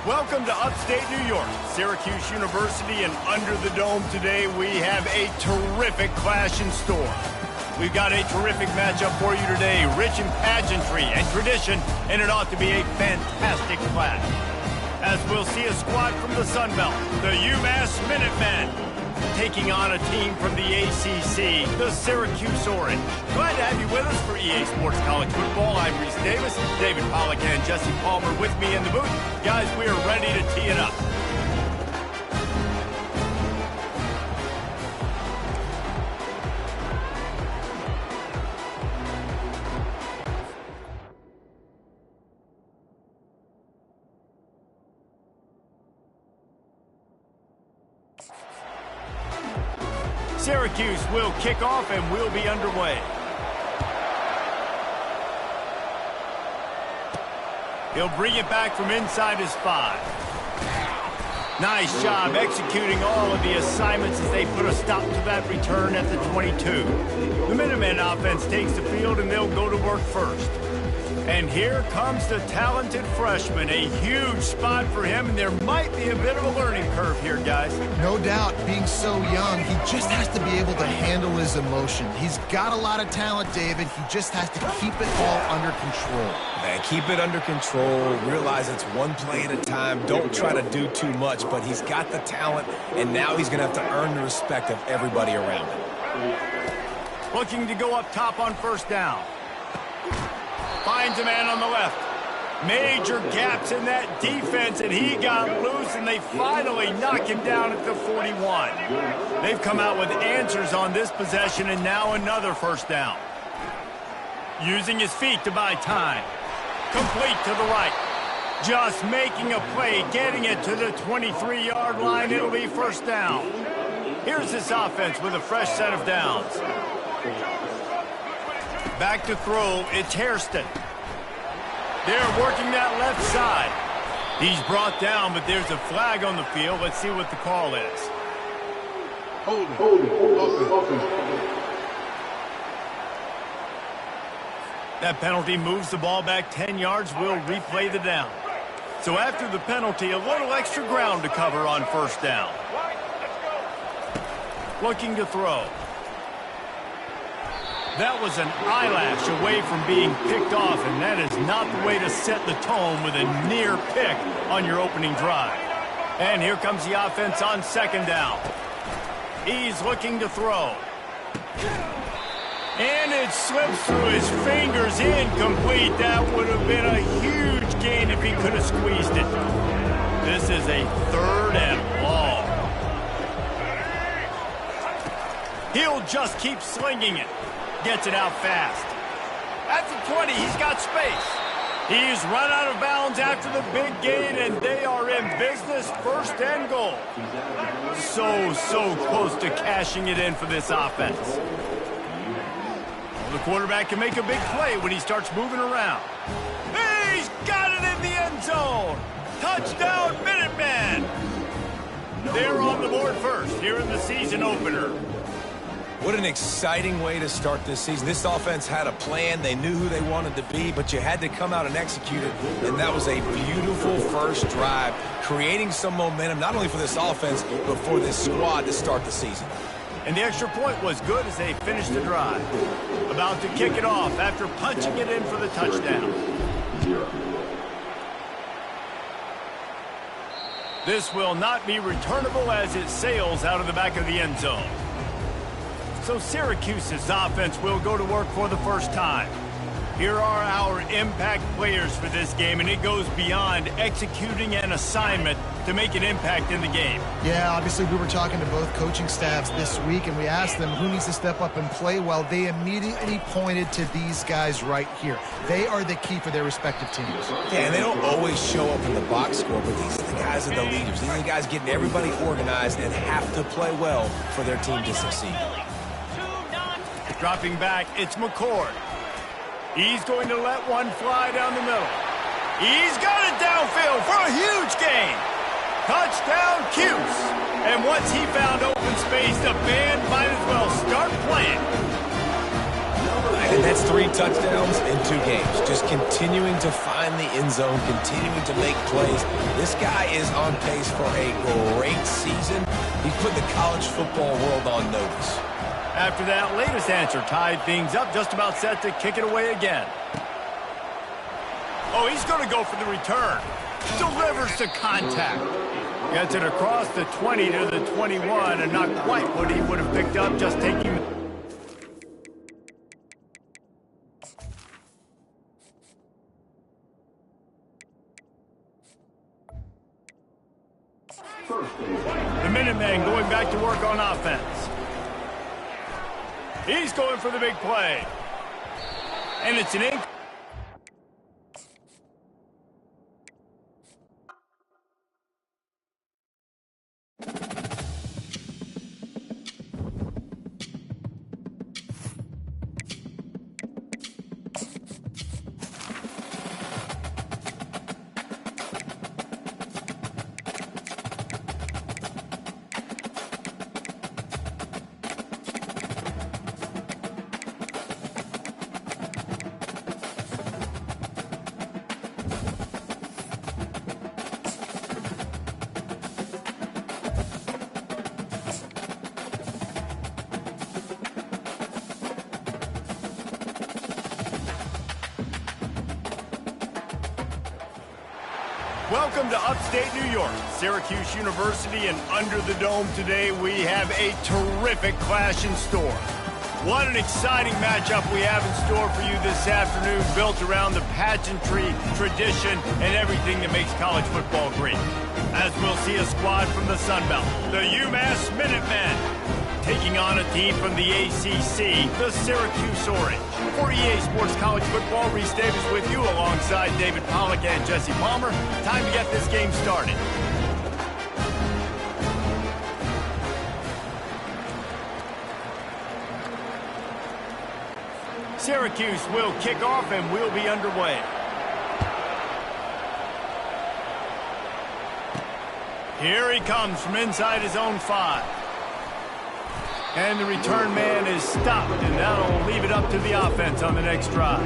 Welcome to upstate New York, Syracuse University, and under the dome today we have a terrific clash in store. We've got a terrific matchup for you today, rich in pageantry and tradition, and it ought to be a fantastic clash. As we'll see a squad from the Sun Belt, the UMASS Minutemen, taking on a team from the ACC, the Syracuse Orange. Glad to have you with us for EA Sports College Football. I'm Reese Davis, David Pollack and Jesse Palmer with me in the booth. Guys, we are ready to tee it up. Syracuse will kick off and we'll be underway. He'll bring it back from inside his 5. Nice job executing all of the assignments as they put a stop to that return at the 22. The Minutemen offense takes the field and they'll go to work first. And here comes the talented freshman. A huge spot for him, and there might be a bit of a learning curve here, guys. No doubt, being so young, he just has to be able to handle his emotion. He's got a lot of talent, David. He just has to keep it all under control. Man, keep it under control. Realize it's one play at a time. Don't try to do too much, but he's got the talent, and now he's going to have to earn the respect of everybody around him. Looking to go up top on first down. Finds a man on the left. Major gaps in that defense, and he got loose, and they finally knock him down at the 41. They've come out with answers on this possession, and now another first down. Using his feet to buy time. Complete to the right. Just making a play, getting it to the 23-yard line. It'll be first down. Here's this offense with a fresh set of downs. Back to throw, it's Hairston. They're working that left side. He's brought down, but there's a flag on the field. Let's see what the call is. Hold it. That penalty moves the ball back 10 yards. We'll replay the down. So after the penalty, a little extra ground to cover on first down. Looking to throw. That was an eyelash away from being picked off, and that is not the way to set the tone with a near pick on your opening drive. And here comes the offense on second down. He's looking to throw. And it slips through his fingers, incomplete. That would have been a huge gain if he could have squeezed it. This is a 3rd and long. He'll just keep slinging it. Gets it out fast. At the 20, he's got space. He's run out of bounds after the big gain, and they are in business, 1st and goal. So close to cashing it in for this offense. Well, the quarterback can make a big play when he starts moving around. He's got it in the end zone. Touchdown, Minutemen. They're on the board first here in the season opener. What an exciting way to start this season. This offense had a plan. They knew who they wanted to be, but you had to come out and execute it, and that was a beautiful first drive, creating some momentum, not only for this offense, but for this squad to start the season. And the extra point was good as they finished the drive. About to kick it off after punching it in for the touchdown. This will not be returnable as it sails out of the back of the end zone. So Syracuse's offense will go to work for the first time. Here are our impact players for this game, and it goes beyond executing an assignment to make an impact in the game. Yeah, obviously we were talking to both coaching staffs this week, and we asked them who needs to step up and play well. They immediately pointed to these guys right here. They are the key for their respective teams. Yeah, and they don't always show up in the box score, but these are the guys that are the leaders. These are the guys getting everybody organized and have to play well for their team to succeed. Dropping back, it's McCord. He's going to let one fly down the middle. He's got it downfield for a huge gain. Touchdown, Cuse. And once he found open space, the band might as well start playing. And that's 3 touchdowns in 2 games. Just continuing to find the end zone, continuing to make plays. This guy is on pace for a great season. He's put the college football world on notice. After that latest answer, tied things up, just about set to kick it away again. Oh, he's going to go for the return. Delivers to contact. Gets it across the 20 to the 21, and not quite what he would have picked up, just taking the... The Minutemen going back to work on offense. He's going for the big play. And it's an ink. Welcome to upstate New York, Syracuse University, and under the dome today we have a terrific clash in store. What an exciting matchup we have in store for you this afternoon, built around the pageantry, tradition, and everything that makes college football great. As we'll see a squad from the Sun Belt, the UMASS Minutemen, taking on a team from the ACC, the Syracuse Orange. For EA Sports College Football, Reese Davis with you alongside David Pollack and Jesse Palmer. Time to get this game started. Syracuse will kick off and we'll be underway. Here he comes from inside his own 5. And the return man is stopped, and that'll leave it up to the offense on the next drive.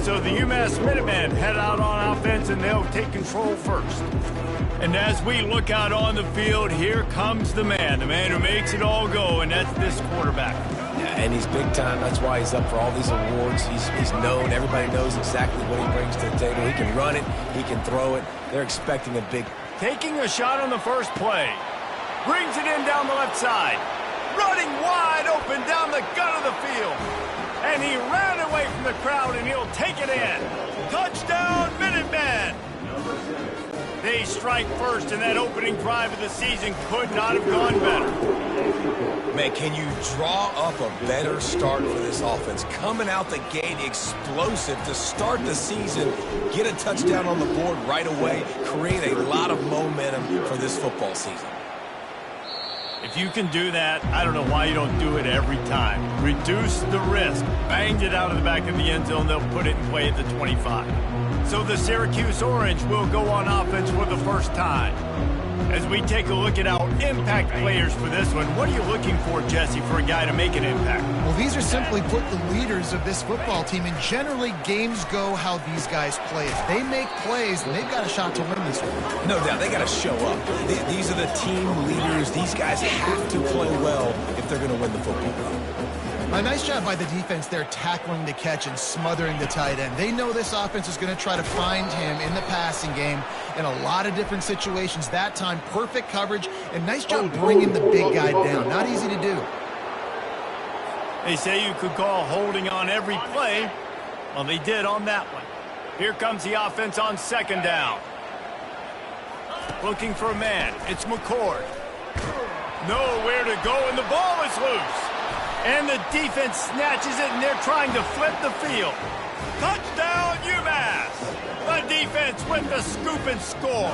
So the UMass Minutemen head out on offense, and they'll take control first. And as we look out on the field, here comes the man who makes it all go, and that's this quarterback. Yeah, and he's big time. That's why he's up for all these awards. He's known. Everybody knows exactly what he brings to the table. He can run it. He can throw it. They're expecting a big... Taking a shot on the first play. Brings it in down the left side. Running wide open down the gut of the field. And he ran away from the crowd, and he'll take it in. Touchdown, Minutemen! They strike first, and that opening drive of the season could not have gone better. Man, can you draw up a better start for this offense? Coming out the gate explosive to start the season, get a touchdown on the board right away, create a lot of momentum for this football season. If you can do that, I don't know why you don't do it every time. Reduce the risk. Banged it out of the back of the end zone. They'll put it in play at the 25. So the Syracuse Orange will go on offense for the first time. As we take a look at our impact players for this one, what are you looking for, Jesse, for a guy to make an impact? Well, these are simply put the leaders of this football team, and generally games go how these guys play. If they make plays, then they've got a shot to win this one. No doubt, they got to show up. These are the team leaders. These guys have to play well if they're going to win the football game. A nice job by the defense there, tackling the catch and smothering the tight end. They know this offense is going to try to find him in the passing game in a lot of different situations. That time, perfect coverage, and nice job bringing the big guy down. Not easy to do. They say you could call holding on every play. Well, they did on that one. Here comes the offense on second down. Looking for a man. It's McCord. Nowhere to go, and the ball is loose. And the defense snatches it, and they're trying to flip the field. Touchdown, UMass! The defense with the scoop and score.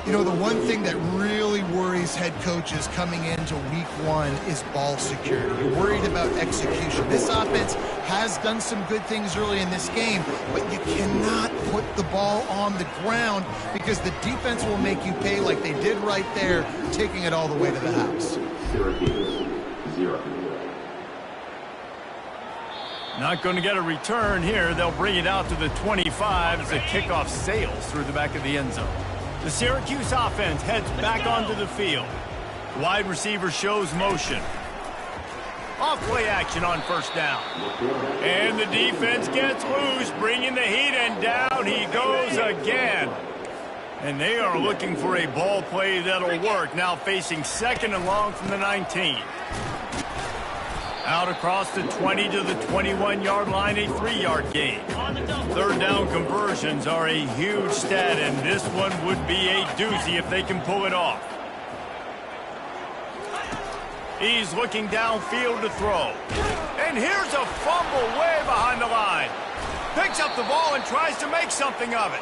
You know, the one thing that really worries head coaches coming into week 1 is ball security. You're worried about execution. This offense has done some good things early in this game, but you cannot put the ball on the ground because the defense will make you pay like they did right there, taking it all the way to the house. Not going to get a return here. They'll bring it out to the 25 as the kickoff sails through the back of the end zone. The Syracuse offense heads back onto the field. Wide receiver shows motion. Off play action on first down. And the defense gets loose, bringing the heat, and down he goes again. And they are looking for a ball play that'll work. Now facing second and long from the 19. Out across the 20 to the 21-yard line, a 3-yard gain. Third down conversions are a huge stat, and this one would be a doozy if they can pull it off. He's looking downfield to throw. And here's a fumble way behind the line. Picks up the ball and tries to make something of it.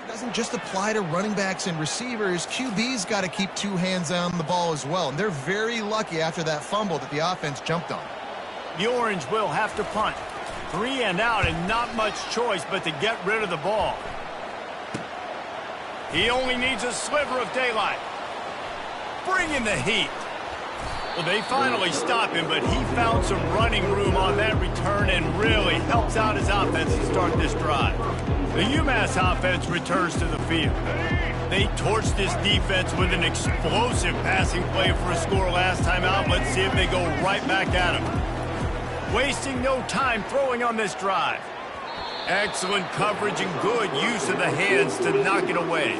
Doesn't just apply to running backs and receivers. QB's got to keep two hands on the ball as well, and they're very lucky after that fumble that the offense jumped on. The Orange will have to punt. 3 and out, and not much choice but to get rid of the ball. He only needs a sliver of daylight. Bring in the heat. Well, they finally stop him, but he found some running room on that return and really helps out his offense to start this drive. The UMASS offense returns to the field. They torched this defense with an explosive passing play for a score last time out. Let's see if they go right back at him. Wasting no time throwing on this drive. Excellent coverage and good use of the hands to knock it away.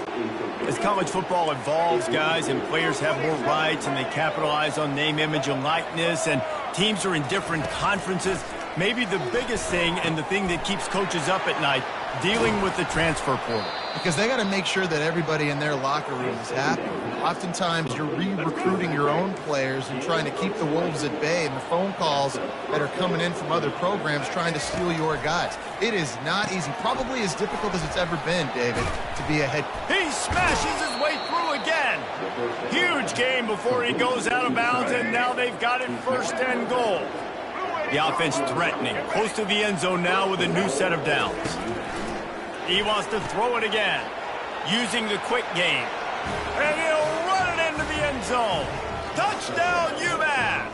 As college football evolves, guys, and players have more rights and they capitalize on name, image, and likeness, and teams are in different conferences, maybe the biggest thing and the thing that keeps coaches up at night, dealing with the transfer portal. Because they got to make sure that everybody in their locker room is happy. Oftentimes, you're re-recruiting your own players and trying to keep the wolves at bay, and the phone calls that are coming in from other programs trying to steal your guys. It is not easy. Probably as difficult as it's ever been, David, to be a head. He smashes his way through again. Huge game before he goes out of bounds, and now they've got it 1st and goal. The offense threatening, close to the end zone now with a new set of downs. He wants to throw it again, using the quick game. And he'll run it into the end zone. Touchdown, UMass!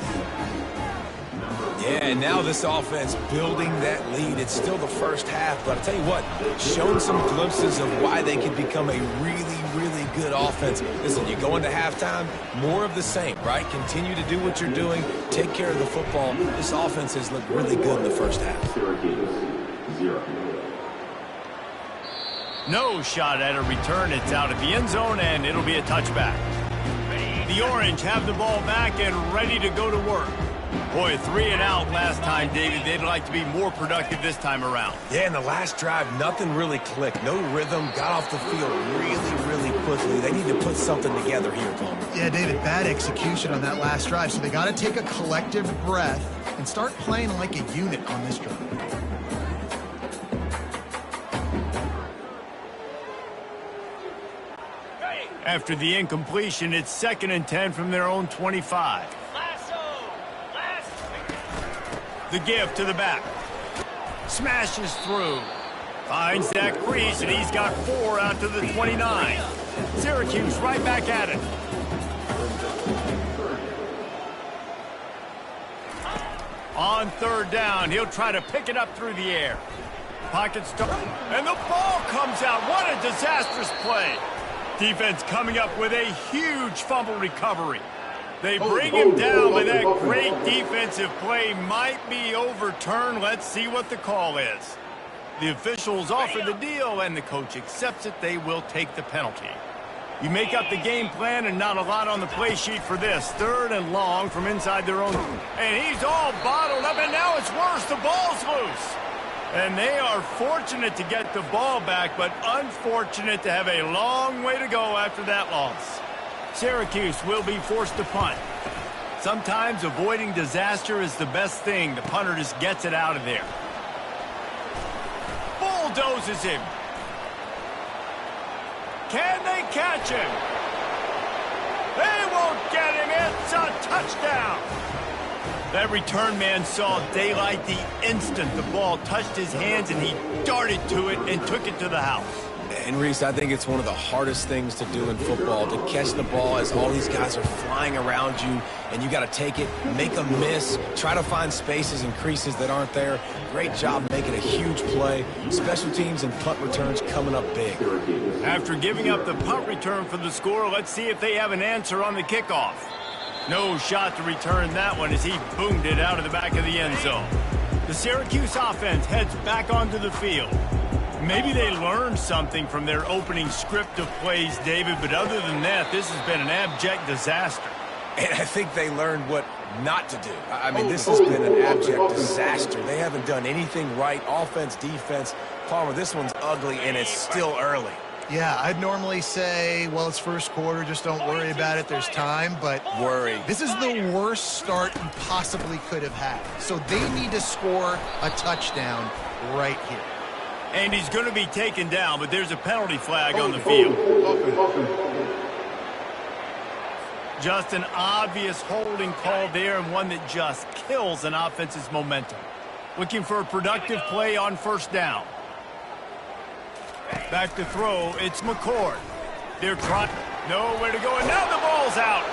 Yeah, and now this offense building that lead. It's still the first half, but I'll tell you what, shown some glimpses of why they could become a really, really good offense. Listen, you go into halftime, more of the same, right? Continue to do what you're doing, take care of the football. This offense has looked really good in the first half. No shot at a return. It's out of the end zone, and it'll be a touchback. The Orange have the ball back and ready to go to work. Boy, 3 and out last time, David. They'd like to be more productive this time around. Yeah, in the last drive, nothing really clicked. No rhythm, got off the field really, really quickly. They need to put something together here, Palmer. Yeah, David, bad execution on that last drive, so they got to take a collective breath and start playing like a unit on this drive. After the incompletion, it's 2nd and 10 from their own 25. The give to the back. Smashes through. Finds that crease, and he's got 4 out to the 29. Syracuse right back at it. On 3rd down, he'll try to pick it up through the air. Pocket start, and the ball comes out. What a disastrous play. Defense coming up with a huge fumble recovery. They bring him down, but that great defensive play might be overturned. Let's see what the call is. The officials offer the deal, and the coach accepts it. They will take the penalty. You make up the game plan, and not a lot on the play sheet for this. 3rd and long from inside their own. And he's all bottled up, and now it's worse. The ball's loose. And they are fortunate to get the ball back, but unfortunate to have a long way to go after that loss. Syracuse will be forced to punt. Sometimes avoiding disaster is the best thing. The punter just gets it out of there. Bulldozes him. Can they catch him? They won't get him. It's a touchdown. That return man saw daylight the instant the ball touched his hands, and he darted to it and took it to the house. And Reese, I think it's one of the hardest things to do in football, to catch the ball as all these guys are flying around you, and you got to take it, make a miss, try to find spaces and creases that aren't there. Great job making a huge play. Special teams and punt returns coming up big. After giving up the punt return for the score, let's see if they have an answer on the kickoff. No shot to return that one as he boomed it out of the back of the end zone. The Syracuse offense heads back onto the field. Maybe they learned something from their opening script of plays, David, but other than that, this has been an abject disaster. And I think they learned what not to do. I mean, this has been an abject disaster. They haven't done anything right, offense, defense. Palmer, this one's ugly, and it's still early. Yeah, I'd normally say, well, it's first quarter, just don't worry about it, there's time, but worry. This is the worst start you possibly could have had. So they need to score a touchdown right here. And he's going to be taken down, but there's a penalty flag on the field. Just an obvious holding call there, and one that just kills an offense's momentum. Looking for a productive play on 1st down. Back to throw, it's McCord. They're trying, nowhere to go, and now the ball's out.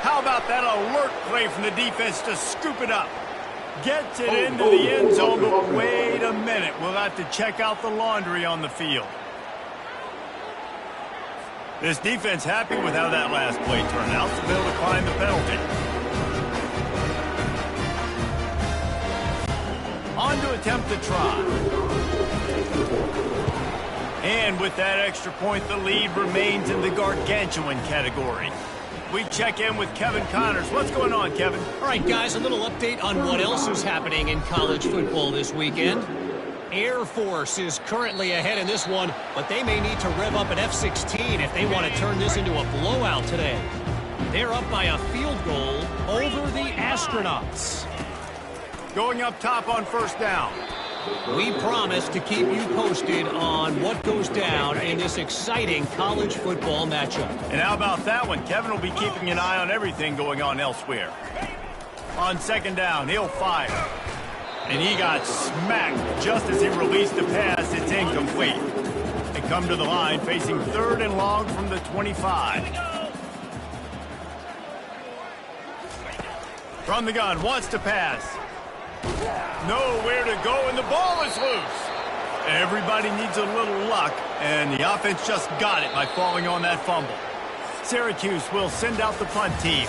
How about that alert play from the defense to scoop it up? Gets it into the end zone, but wait a minute. We'll have to check out the laundry on the field. This defense happy with how that last play turned out, so they'll decline the penalty. On to attempt to try. And with that extra point, the lead remains in the gargantuan category. We check in with Kevin Connors. What's going on, Kevin? All right, guys, a little update on what else is happening in college football this weekend. Air Force is currently ahead in this one, but they may need to rev up an F-16 if they want to turn this into a blowout today. They're up by a field goal over the Astronauts. Going up top on 1st down. We promise to keep you posted on what goes down in this exciting college football matchup. And how about that one? Kevin will be keeping an eye on everything going on elsewhere. On 2nd down, he'll fire. And he got smacked just as he released the pass. It's incomplete. They come to the line facing 3rd and long from the 25. From the gun, wants to pass. Nowhere to go, and the ball is loose. Everybody needs a little luck, and the offense just got it by falling on that fumble. Syracuse will send out the punt team.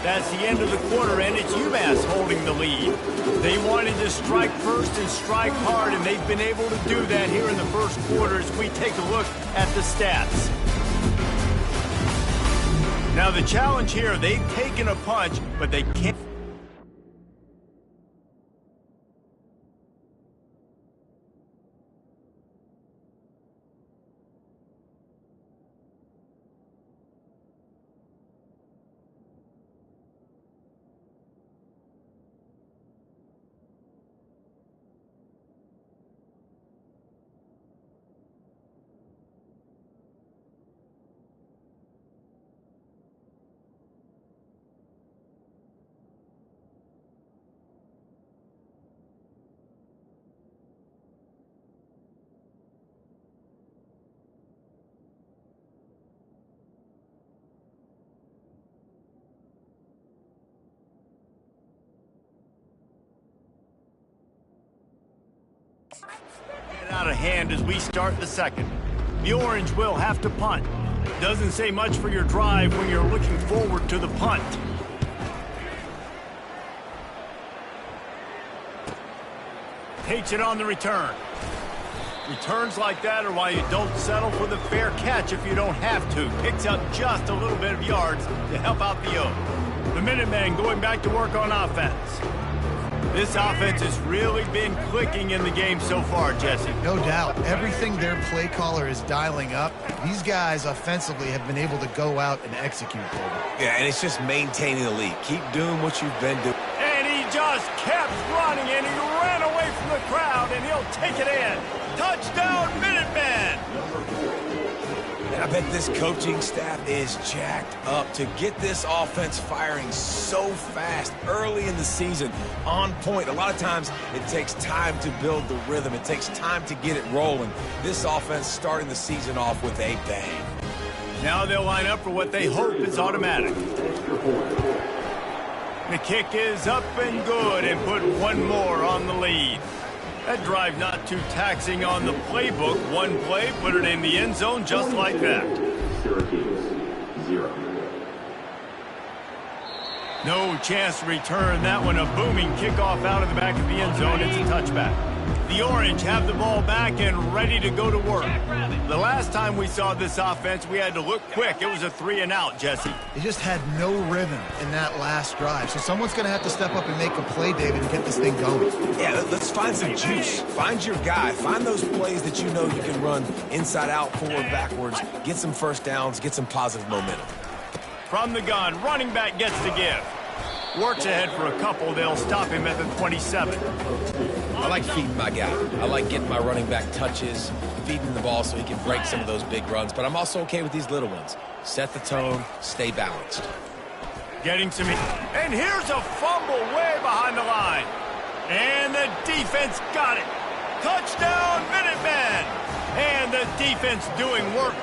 That's the end of the quarter, and it's UMass holding the lead. They wanted to strike first and strike hard, and they've been able to do that here in the first quarter as we take a look at the stats. Now the challenge here, they've taken a punch, but they can't. Get out of hand as we start the second. The Orange will have to punt. Doesn't say much for your drive when you're looking forward to the punt. Takes it on the return. Returns like that are why you don't settle for the fair catch if you don't have to. Picks up just a little bit of yards to help out the Oak. The Minutemen going back to work on offense. This offense has really been clicking in the game so far, Jesse. No doubt. Everything their play caller is dialing up, these guys offensively have been able to go out and execute. Yeah, and it's just maintaining the lead. Keep doing what you've been doing. And he just kept running, and he ran away from the crowd, and he'll take it in. Touchdown, Minutemen! And I bet this coaching staff is jacked up to get this offense firing so fast early in the season, on point. A lot of times it takes time to build the rhythm. It takes time to get it rolling. This offense starting the season off with a bang. Now they'll line up for what they hope is automatic. The kick is up and good and put one more on the lead. That drive not too taxing on the playbook. One play, put it in the end zone just like that. Syracuse, 0. No chance to return that one. A booming kickoff out of the back of the end zone. It's a touchback. The Orange have the ball back and ready to go to work. The last time we saw this offense, we had to look quick. It was a 3-and-out, Jesse. They just had no rhythm in that last drive. So someone's going to have to step up and make a play, David, and get this thing going. Yeah, let's find some juice. Find your guy. Find those plays that you know you can run inside out, forward, backwards. Get some first downs. Get some positive momentum. From the gun, running back gets the give. Works ahead for a couple. They'll stop him at the 27. I like feeding my guy. I like getting my running back touches, feeding the ball so he can break some of those big runs. But I'm also okay with these little ones. Set the tone, stay balanced. Getting some... And here's a fumble way behind the line. And the defense got it. Touchdown, Minutemen! And the defense doing work.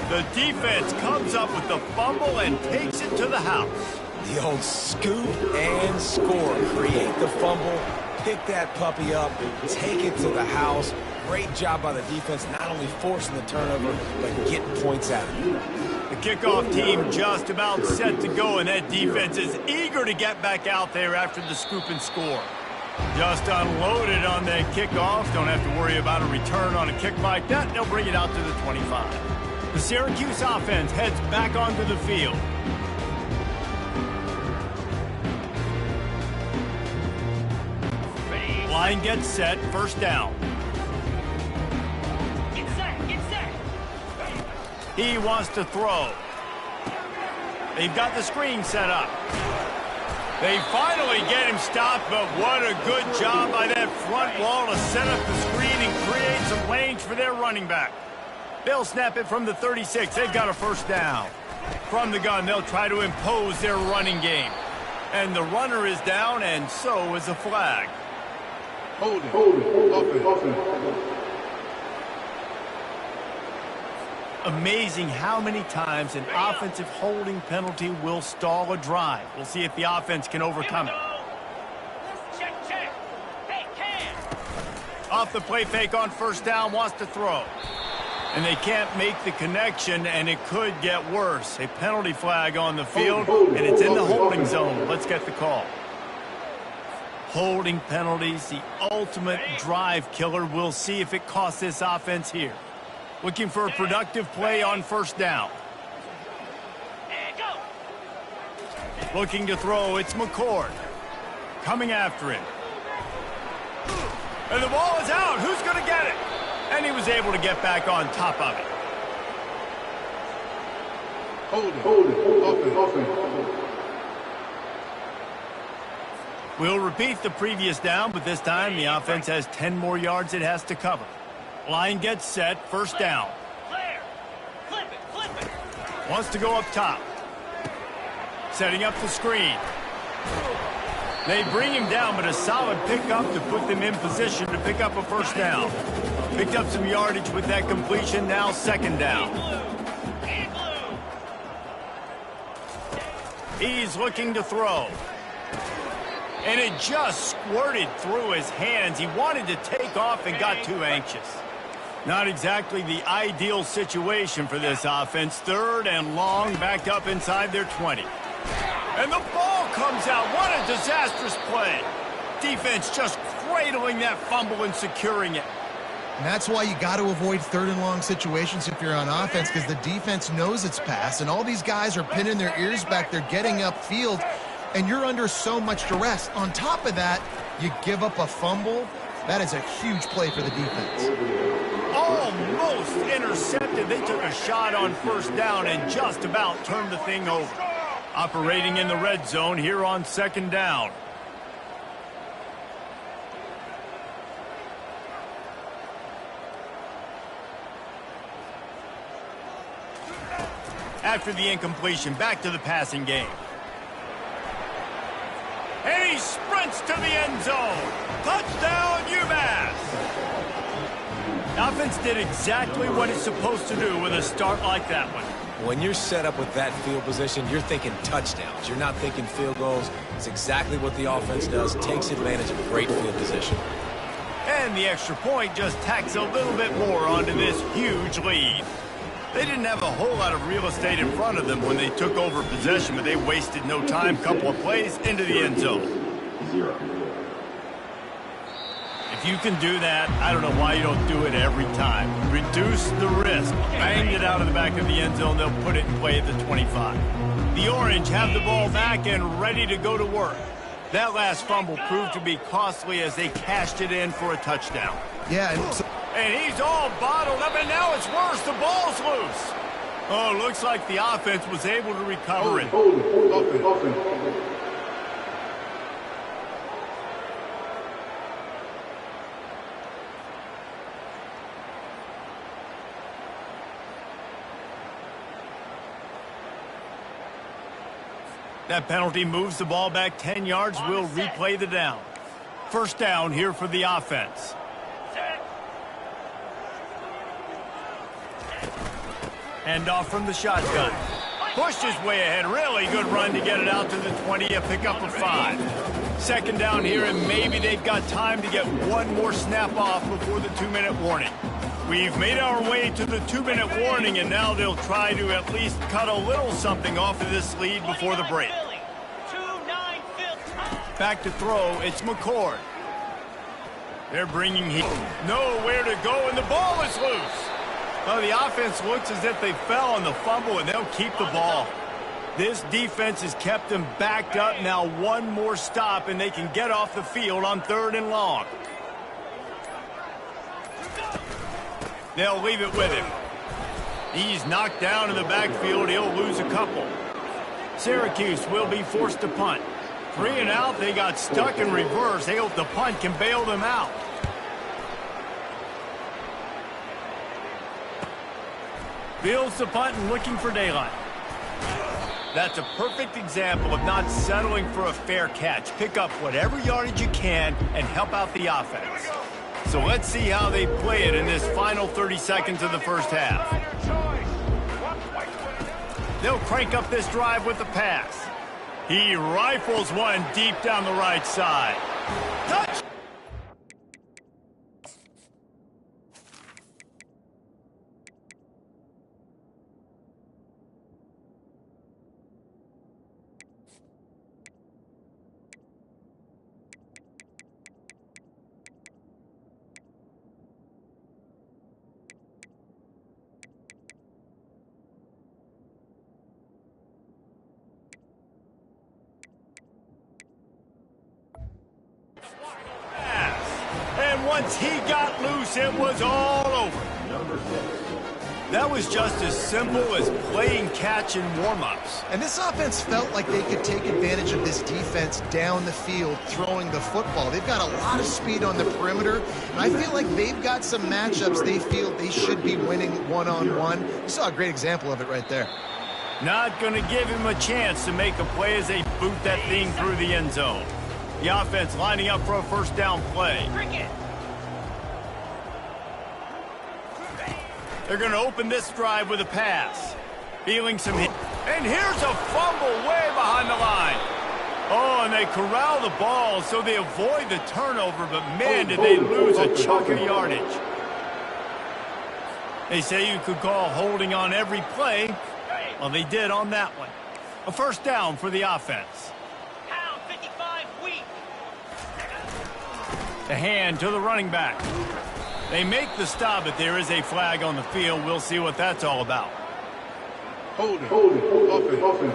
The defense comes up with the fumble and takes it to the house. The old scoop and score. Create the fumble, pick that puppy up, take it to the house. Great job by the defense, not only forcing the turnover, but getting points out of it. The kickoff team just about set to go, and that defense is eager to get back out there after the scoop and score. Just unloaded on that kickoff. Don't have to worry about a return on a kick like that. They'll bring it out to the 25. The Syracuse offense heads back onto the field. Line gets set, first down. Get set. He wants to throw. They've got the screen set up. They finally get him stopped, but what a good job by that front wall to set up the screen and create some lanes for their running back. They'll snap it from the 36. They've got a first down. From the gun, they'll try to impose their running game. And the runner is down, and so is the flag. Holding. Amazing how many times an offensive holding penalty will stall a drive. We'll see if the offense can overcome it. Off the play fake on first down, wants to throw. And they can't make the connection, and it could get worse. A penalty flag on the field, and it's in the holding zone. Let's get the call. Holding penalties, the ultimate drive killer. We'll see if it costs this offense here. Looking for a productive play on first down. Looking to throw, it's McCord. Coming after him. And the ball is out. Who's going to get it? And he was able to get back on top of it. We'll repeat the previous down, but this time the offense has 10 more yards it has to cover. Line gets set, first down. Wants to go up top. Setting up the screen. They bring him down, but a solid pickup to put them in position to pick up a first down. Picked up some yardage with that completion, now second down. He's looking to throw. And it just squirted through his hands. He wanted to take off and got too anxious. Not exactly the ideal situation for this offense. Third and long, backed up inside their 20. And the ball comes out. What a disastrous play. Defense just cradling that fumble and securing it. And that's why you got to avoid third and long situations if you're on offense, because the defense knows it's pass, and all these guys are pinning their ears back. They're getting upfield, and you're under so much duress. On top of that, you give up a fumble. That is a huge play for the defense. Almost intercepted. They took a shot on first down and just about turned the thing over. Operating in the red zone here on second down. After the incompletion, back to the passing game. And he sprints to the end zone. Touchdown, UMASS! The offense did exactly what it's supposed to do with a start like that one. When you're set up with that field position, you're thinking touchdowns. You're not thinking field goals. It's exactly what the offense does. Takes advantage of a great field position. And the extra point just tacks a little bit more onto this huge lead. They didn't have a whole lot of real estate in front of them when they took over possession, but they wasted no time. Couple of plays into the end zone. If you can do that, I don't know why you don't do it every time. Reduce the risk. Banged it out of the back of the end zone. They'll put it in play at the 25. The Orange have the ball back and ready to go to work. That last fumble proved to be costly as they cashed it in for a touchdown. Yeah, and he's all bottled up, and now it's worse. The ball's loose. Oh, looks like the offense was able to recover it. That penalty moves the ball back 10 yards. We'll replay the down. First down here for the offense. Hand off from the shotgun. Pushed his way ahead. Really good run to get it out to the 20. A pickup of 5. Second down here, and maybe they've got time to get one more snap off before the 2-minute warning. We've made our way to the 2-minute warning, and now they'll try to at least cut a little something off of this lead before the break. Back to throw, it's McCord. They're bringing heat. Nowhere to go, and the ball is loose. Well, the offense looks as if they fell on the fumble, and they'll keep the ball. This defense has kept them backed up. Now one more stop, and they can get off the field on third and long. They'll leave it with him. He's knocked down in the backfield. He'll lose a couple. Syracuse will be forced to punt. 3 and out. They got stuck in reverse. They hope the punt can bail them out. Fields the punt and looking for daylight. That's a perfect example of not settling for a fair catch. Pick up whatever yardage you can and help out the offense. So let's see how they play it in this final 30 seconds of the first half. They'll crank up this drive with the pass. He rifles one deep down the right side. Touch! once he got loose, it was all over. That was just as simple as playing catch in warm-ups. And this offense felt like they could take advantage of this defense down the field throwing the football. They've got a lot of speed on the perimeter, and I feel like they've got some matchups they feel they should be winning one-on-one. You saw a great example of it right there. Not going to give him a chance to make a play as they boot that thing through the end zone. The offense lining up for a first down play. They're going to open this drive with a pass. Feeling some hit. And here's a fumble way behind the line. Oh, and they corral the ball so they avoid the turnover, but man, did they lose a chunk of yardage. They say you could call holding on every play. Well, they did on that one. A first down for the offense. Pound 55 weak. The hand to the running back. They make the stop, but there is a flag on the field. We'll see what that's all about. Hold it. Offense.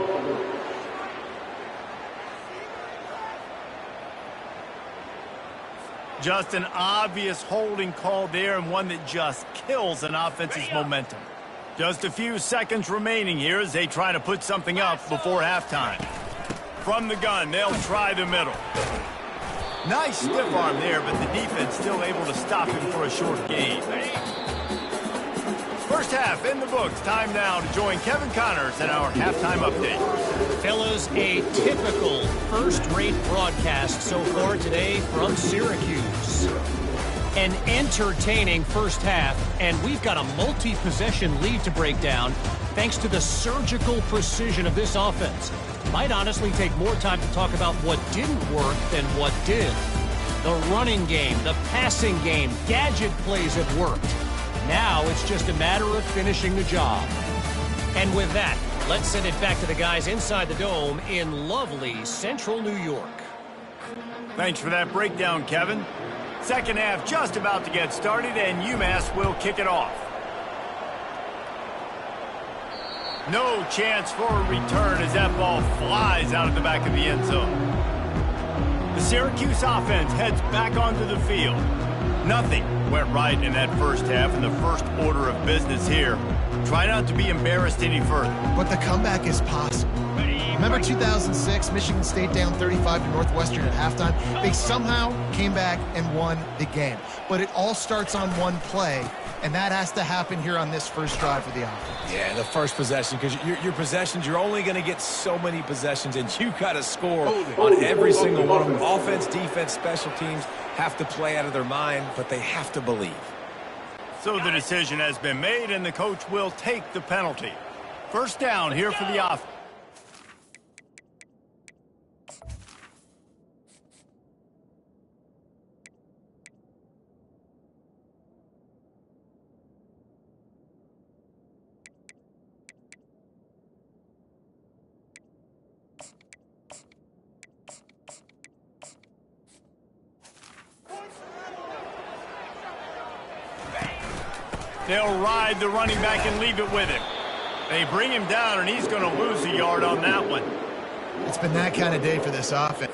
Just an obvious holding call there, and one that just kills an offense's momentum. Just a few seconds remaining here as they try to put something up before halftime. From the gun, they'll try the middle. Nice stiff arm there, but the defense still able to stop him for a short gain. First half in the books. Time now to join Kevin Connors in our halftime update. Fellas, a typical first-rate broadcast so far today from Syracuse. An entertaining first half, and we've got a multi-possession lead to break down thanks to the surgical precision of this offense. Might honestly take more time to talk about what didn't work than what did. The running game, the passing game, gadget plays have worked. Now it's just a matter of finishing the job. And with that, let's send it back to the guys inside the dome in lovely central New York. Thanks for that breakdown, Kevin. Second half just about to get started, and UMass will kick it off. No chance for a return as that ball flies out of the back of the end zone. The Syracuse offense heads back onto the field. Nothing went right in that first half, and the first order of business here. Try not to be embarrassed any further. But the comeback is possible. Remember 2006, Michigan State down 35 to Northwestern at halftime? They somehow came back and won the game. But it all starts on one play, and that has to happen here on this first drive for the offense. Yeah, the first possession, because your possessions, you're only going to get so many possessions, and you got to score on every single one of them. Offense, defense, special teams have to play out of their mind, but they have to believe. So the decision has been made, and the coach will take the penalty. First down here for the offense. They'll ride the running back and leave it with him. They bring him down, and he's going to lose a yard on that one. It's been that kind of day for this offense.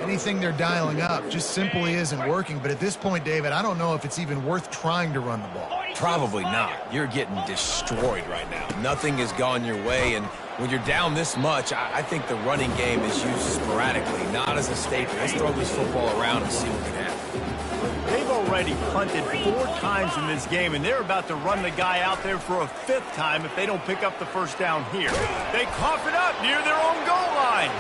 Anything they're dialing up just simply isn't working. But at this point, David, I don't know if it's even worth trying to run the ball. Probably not. You're getting destroyed right now. Nothing has gone your way, and when you're down this much, I think the running game is used sporadically, not as a staple. Let's throw this football around and see what can happen. They've already punted 4 times in this game, and they're about to run the guy out there for a 5th time if they don't pick up the first down here. They cough it up near their own goal line.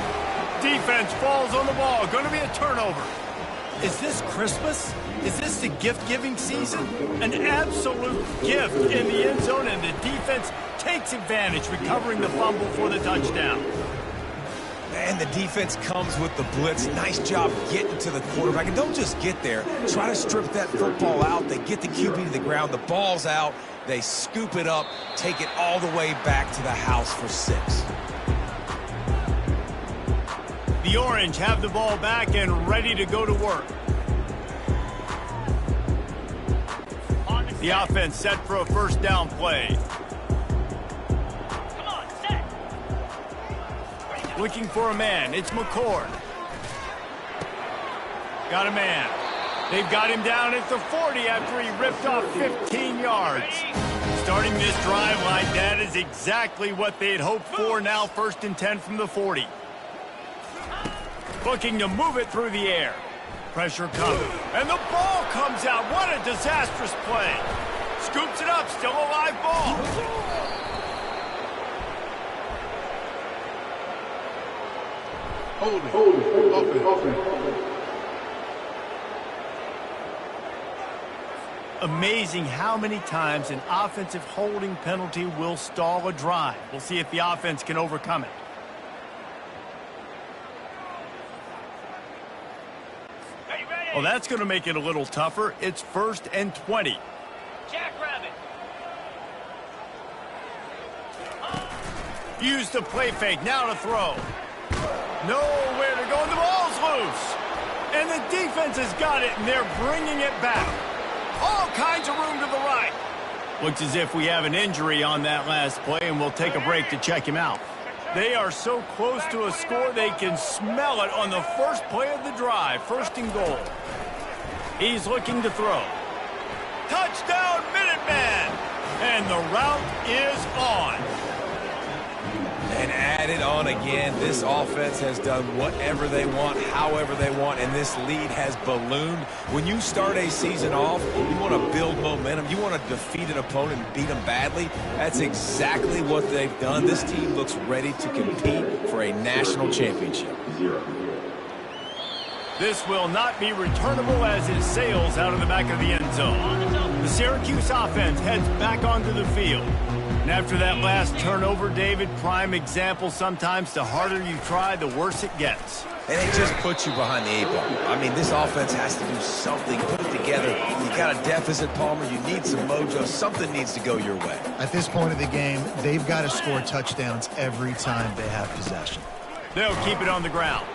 Defense falls on the ball. Going to be a turnover. Is this Christmas? Is this the gift-giving season? An absolute gift in the end zone, and the defense takes advantage, recovering the fumble for the touchdown. And the defense comes with the blitz. Nice job getting to the quarterback. And don't just get there. Try to strip that football out. They get the QB to the ground. The ball's out. They scoop it up, take it all the way back to the house for 6. The Orange have the ball back and ready to go to work. The offense set for a first down play. Come on, set. Looking for a man. It's McCord. Got a man. They've got him down at the 40 after he ripped off 15 yards. Starting this drive like that is exactly what they had hoped for. Now 1st and 10 from the 40. Looking to move it through the air. Pressure coming. And the ball comes out. What a disastrous play. Scoops it up. Still a live ball. Hold it. Offense. Amazing how many times an offensive holding penalty will stall a drive. We'll see if the offense can overcome it. Well, that's going to make it a little tougher. It's 1st and 20. Jackrabbit. Use the play fake. Now to throw. Nowhere to go. And the ball's loose. And the defense has got it, and they're bringing it back. All kinds of room to the right. Looks as if we have an injury on that last play, and we'll take a break to check him out. They are so close to a score, they can smell it on the first play of the drive. 1st and goal. He's looking to throw. Touchdown, Minuteman! And the route is on. And add it on again. This offense has done whatever they want, however they want, and this lead has ballooned. When you start a season off, you want to build momentum. You want to defeat an opponent and beat them badly. That's exactly what they've done. This team looks ready to compete for a national championship. This will not be returnable as it sails out of the back of the end zone. The Syracuse offense heads back onto the field. And after that last turnover, David, prime example, sometimes the harder you try, the worse it gets. And it just puts you behind the 8 ball. I mean, this offense has to do something, put it together. You got a deficit, Palmer. You need some mojo. Something needs to go your way. At this point of the game, they've got to score touchdowns every time they have possession. They'll keep it on the ground.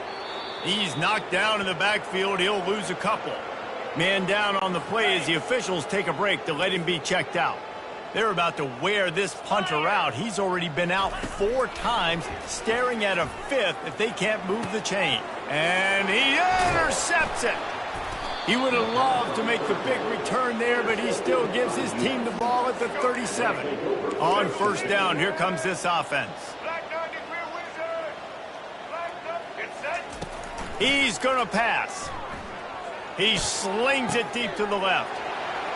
He's knocked down in the backfield. He'll lose a couple. Man down on the play as the officials take a break to let him be checked out. They're about to wear this punter out. He's already been out 4 times, staring at a 5th if they can't move the chain. And he intercepts it. He would have loved to make the big return there, but he still gives his team the ball at the 37. On 1st down, here comes this offense. He's going to pass. He slings it deep to the left.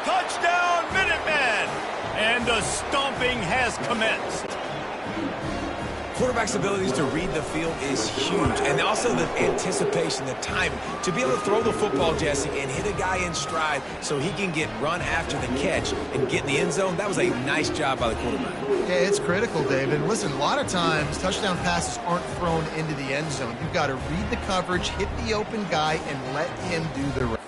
Touchdown, Minutemen! And the stomping has commenced. Quarterback's abilities to read the field is huge. And also the anticipation, the timing. To be able to throw the football, Jesse, and hit a guy in stride so he can get run after the catch and get in the end zone, that was a nice job by the quarterback. Yeah, it's critical, David. Listen, a lot of times touchdown passes aren't thrown into the end zone. You've got to read the coverage, hit the open guy, and let him do the rest.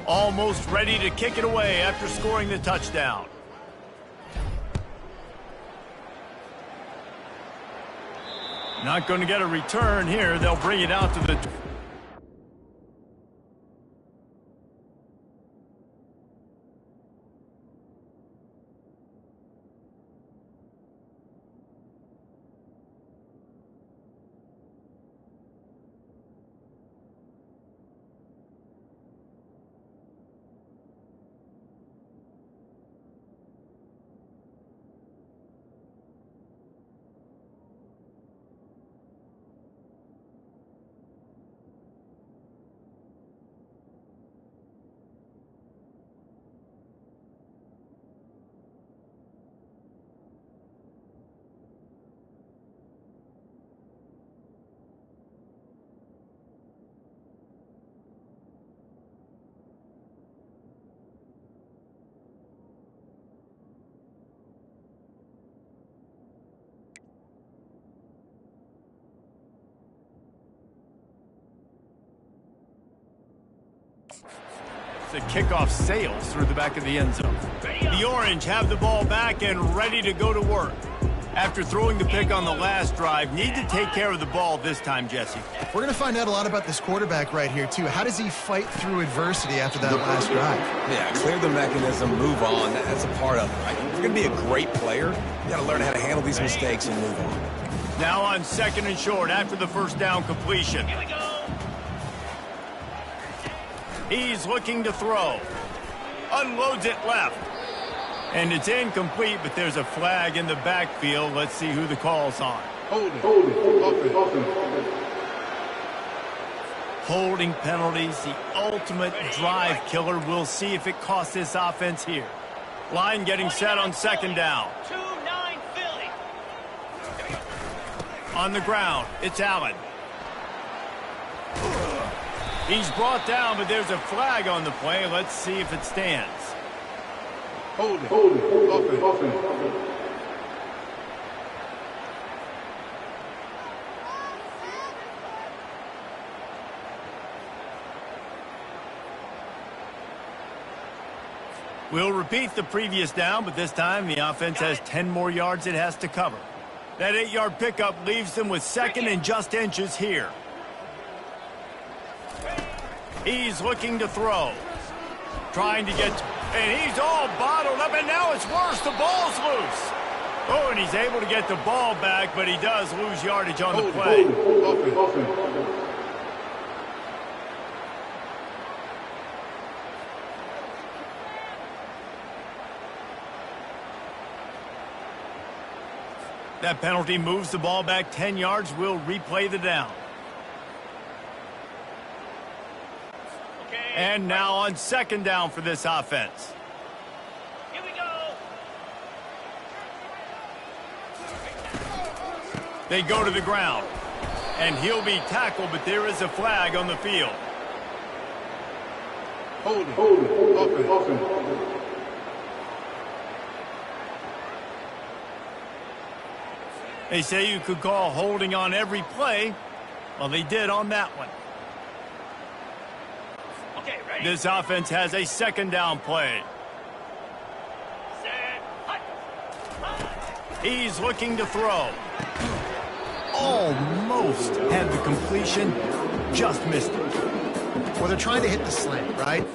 Almost ready to kick it away after scoring the touchdown. Not going to get a return here. They'll bring it out to the... The kickoff sails through the back of the end zone. The Orange have the ball back and ready to go to work. After throwing the pick on the last drive, need to take care of the ball this time, Jesse. We're going to find out a lot about this quarterback right here, too. How does he fight through adversity after that last drive? Yeah, clear the mechanism, move on. That's a part of it, right? If you're going to be a great player, you got to learn how to handle these mistakes and move on. Now on 2nd and short after the first down completion. Here we go. He's looking to throw. Unloads it left. And it's incomplete, but there's a flag in the backfield. Let's see who the call's on. Holding penalties, the ultimate drive killer. We'll see if it costs this offense here. Line getting set on 2nd down. 2-9 Philly. On the ground, it's Allen. He's brought down, but there's a flag on the play. Let's see if it stands. We'll repeat the previous down, but this time the offense has 10 more yards it has to cover. That 8-yard pickup leaves them with 2nd and just inches here. He's looking to throw. Trying to get... And he's all bottled up, and now it's worse. The ball's loose. Oh, and he's able to get the ball back, but he does lose yardage on the play. That penalty moves the ball back 10 yards. We'll replay the down. And now on 2nd down for this offense. Here we go. They go to the ground. And he'll be tackled, but there is a flag on the field. They say you could call holding on every play. Well, they did on that one. Okay, ready? This offense has a 2nd down play. Set. Hut. He's looking to throw. Almost had the completion, just missed it. Well, they're trying to hit the slant, right?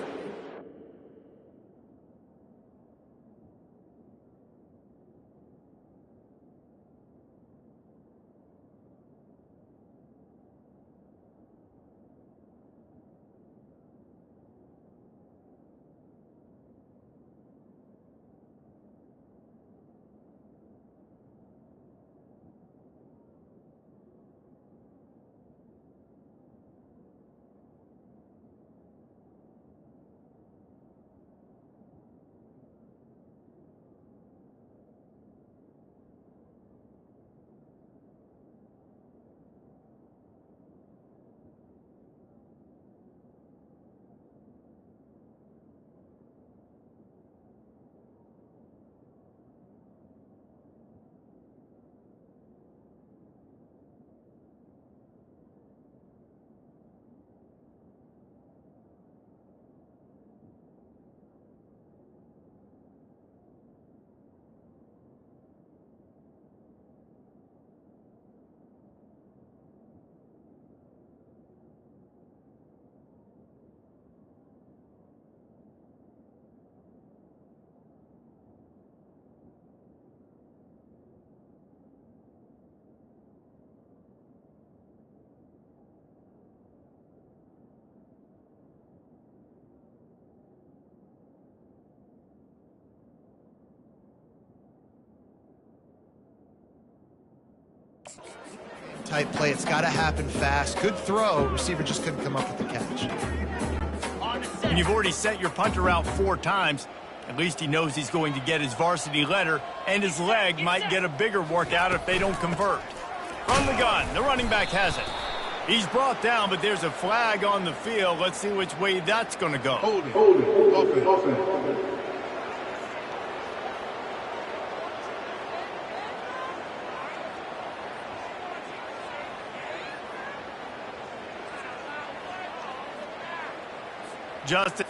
Tight play. It's got to happen fast. Good throw. Receiver just couldn't come up with the catch. And you've already sent your punter out 4 times. At least he knows he's going to get his varsity letter, and his leg might get a bigger workout if they don't convert. From the gun, the running back has it. He's brought down, but there's a flag on the field. Let's see which way that's going to go. Hold it. Offense. Justin.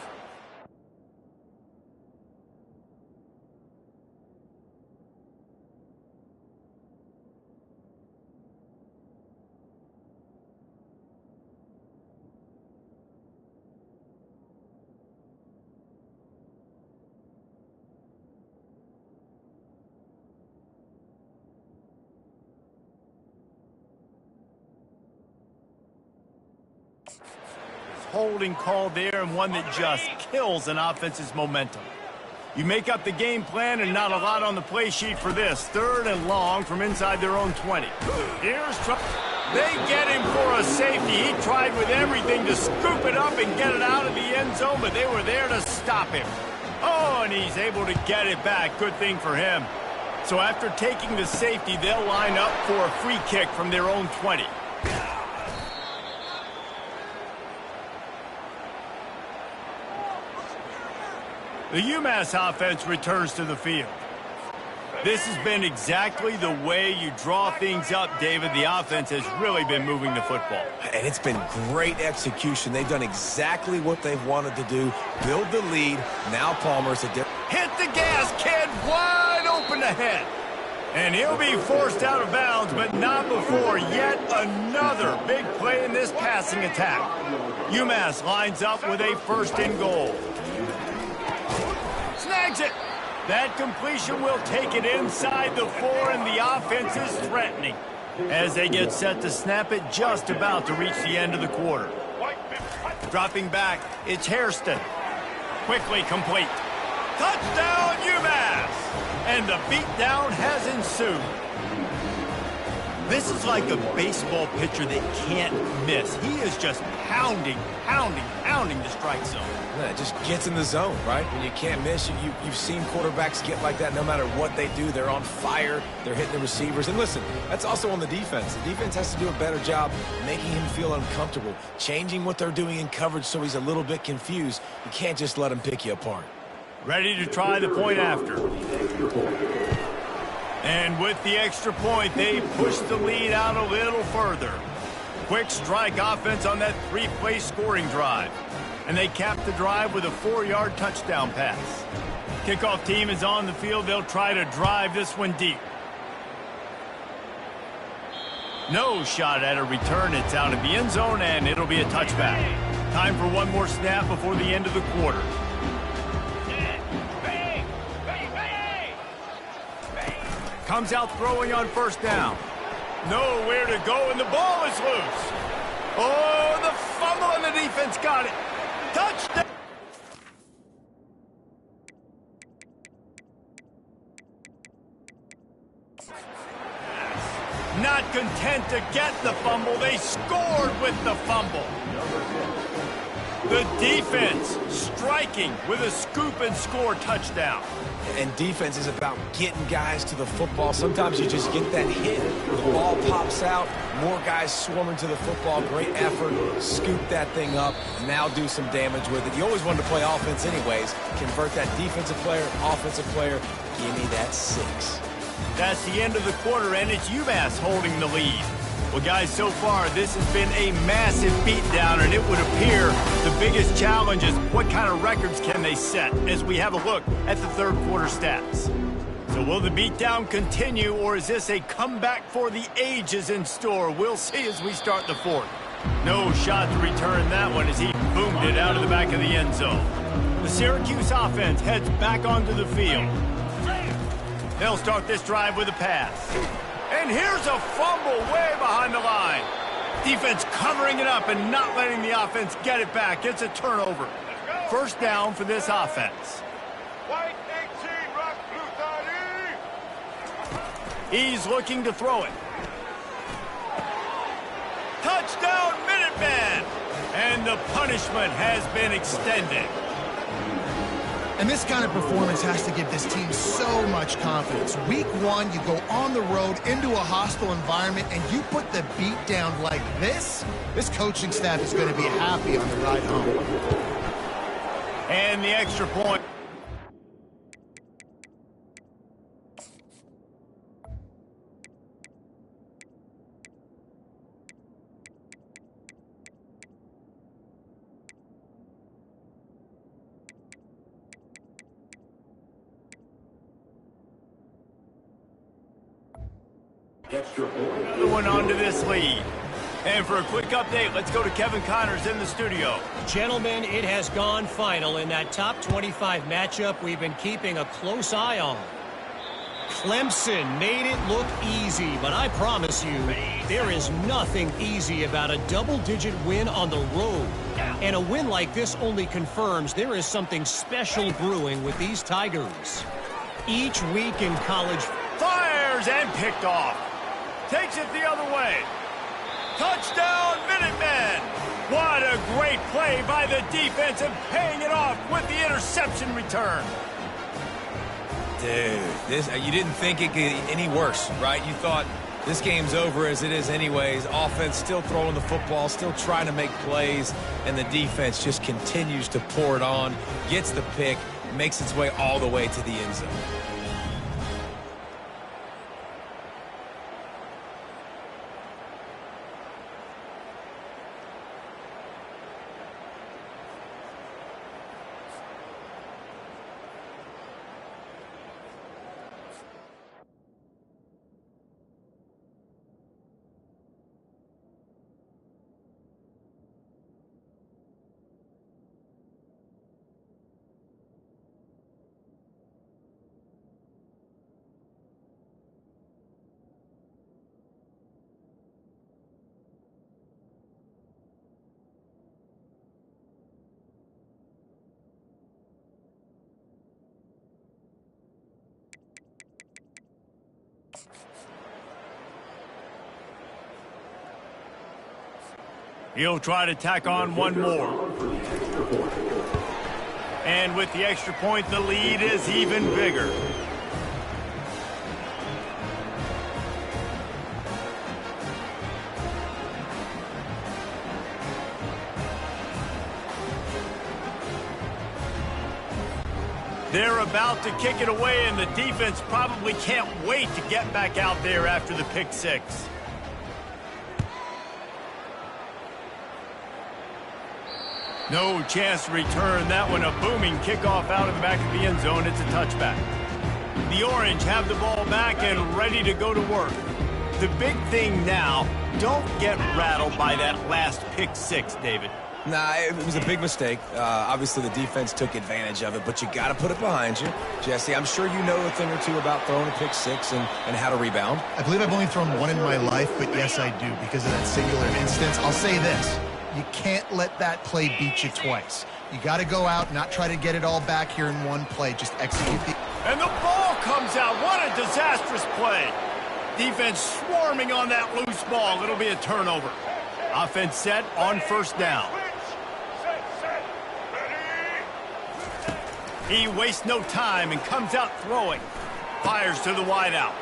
Holding call there, and one that just kills an offense's momentum. You make up the game plan and not a lot on the play sheet for this. 3rd and long from inside their own 20. Here's trouble. They get him for a safety. He tried with everything to scoop it up and get it out of the end zone, but they were there to stop him. Oh, and he's able to get it back. Good thing for him. So after taking the safety, they'll line up for a free kick from their own 20. The UMass offense returns to the field. This has been exactly the way you draw things up, David. The offense has really been moving the football. And it's been great execution. They've done exactly what they've wanted to do. Build the lead. Now Palmer's a different. Hit the gas, kid. Wide open ahead. And he'll be forced out of bounds, but not before yet another big play in this passing attack. UMass lines up with a 1st and goal. Snags it. That completion will take it inside the 4, and the offense is threatening as they get set to snap it, just about to reach the end of the quarter. Dropping back, it's Hairston. Quickly complete. Touchdown, UMass! And the beatdown has ensued. This is like a baseball pitcher that can't miss. He is just pounding the strike zone. Yeah, it just gets in the zone, right? When you can't miss, you've seen quarterbacks get like that no matter what they do. They're on fire. They're hitting the receivers. And listen, that's also on the defense. The defense has to do a better job making him feel uncomfortable, changing what they're doing in coverage so he's a little bit confused. You can't just let him pick you apart. Ready to try the point after. And with the extra point, they push the lead out a little further. Quick strike offense on that 3-play scoring drive. And they cap the drive with a 4-yard touchdown pass. Kickoff team is on the field. They'll try to drive this one deep. No shot at a return. It's out of the end zone, and it'll be a touchback. Time for one more snap before the end of the quarter. Comes out throwing on 1st down. Nowhere to go, and the ball is loose. Oh, the fumble, and the defense got it. Touchdown! Not content to get the fumble, they scored with the fumble. The defense striking with a scoop and score touchdown. And defense is about getting guys to the football. Sometimes you just get that hit, the ball pops out, more guys swarming to the football. Great effort, scoop that thing up, and now do some damage with it. You always wanted to play offense anyways. Convert that defensive player, offensive player. Give me that 6. That's the end of the quarter, and it's UMass holding the lead. Well, guys, so far, this has been a massive beatdown, and it would appear the biggest challenge is what kind of records can they set as we have a look at the 3rd quarter stats. So will the beatdown continue, or is this a comeback for the ages in store? We'll see as we start the 4th. No shot to return that one as he boomed it out of the back of the end zone. The Syracuse offense heads back onto the field. They'll start this drive with a pass. And here's a fumble way behind the line. Defense covering it up and not letting the offense get it back. It's a turnover. 1st down for this offense. White 18, rock blue 30. He's looking to throw it. And the punishment has been extended. And this kind of performance has to give this team so much confidence. Week one, you go on the road into a hostile environment, and you put the beat down like this coaching staff is going to be happy on the ride home. And the extra point. Another one onto this lead. And for a quick update, let's go to Kevin Connors in the studio. Gentlemen, it has gone final in that top 25 matchup we've been keeping a close eye on. Clemson made it look easy, but I promise you, there is nothing easy about a double-digit win on the road. And a win like this only confirms there is something special brewing with these Tigers. Each week in college, Fires and picked off. Takes it the other way. Touchdown, Minutemen! What a great play by the defense and paying it off with the interception return. Dude, you didn't think it could get any worse, right? You thought this game's over as it is anyways. Offense still throwing the football, still trying to make plays, and the defense just continues to pour it on, gets the pick, makes its way all the way to the end zone. He'll try to tack on one more. And with the extra point, the lead is even bigger. They're about to kick it away, and the defense probably can't wait to get back out there after the pick six. No chance to return that one. A booming kickoff out of the back of the end zone. It's a touchback. The Orange have the ball back and ready to go to work. The big thing now, don't get rattled by that last pick six, David. Nah, it was a big mistake. Obviously, the defense took advantage of it, but you got to put it behind you. Jesse, I'm sure you know a thing or two about throwing a pick six and how to rebound. I believe I've only thrown one in my life, but yes, I do. Because of that singular instance, I'll say this. You can't let that play beat you twice. You got to go out, not try to get it all back here in one play. Just execute the... And the ball comes out. What a disastrous play. Defense swarming on that loose ball. It'll be a turnover. Offense set on first down. He wastes no time and comes out throwing. Fires to the wideout.